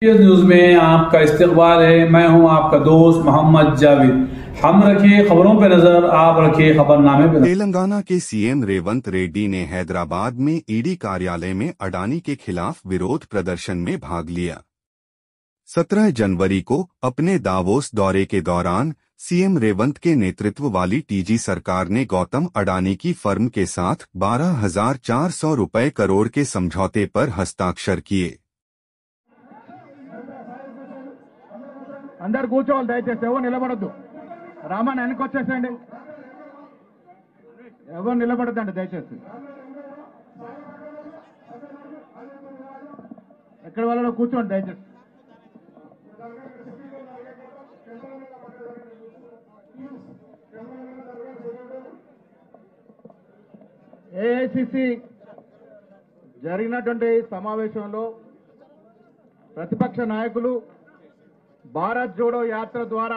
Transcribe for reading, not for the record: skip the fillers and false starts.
News में आपका इस्तकबाल है। मैं हूं आपका दोस्त मोहम्मद जावेद। हम रखिए खबरों पे नजर, आप रखिए खबरनामे पे नजर। तेलंगाना के सीएम रेवंत रेड्डी ने हैदराबाद में ईडी कार्यालय में अडानी के खिलाफ विरोध प्रदर्शन में भाग लिया। 17 जनवरी को अपने दावोस दौरे के दौरान सीएम रेवंत के नेतृत्व वाली टीजी सरकार ने गौतम अडानी की फर्म के साथ 12,400 रुपए करोड़ के समझौते पर हस्ताक्षर किए। అందరు కూర్చోవాలి దయచేసి, ఎవరు నిలబడద్దు. రామాన్ వెనక్కి వచ్చేసండి, ఎవరు నిలబడద్దండి దయచేసి. ఎక్కడ వాళ్ళలో కూర్చోండి దయచేసి. ఏఐసిసి జరిగినటువంటి సమావేశంలో ప్రతిపక్ష నాయకులు భారత్ జోడో యాత్ర ద్వారా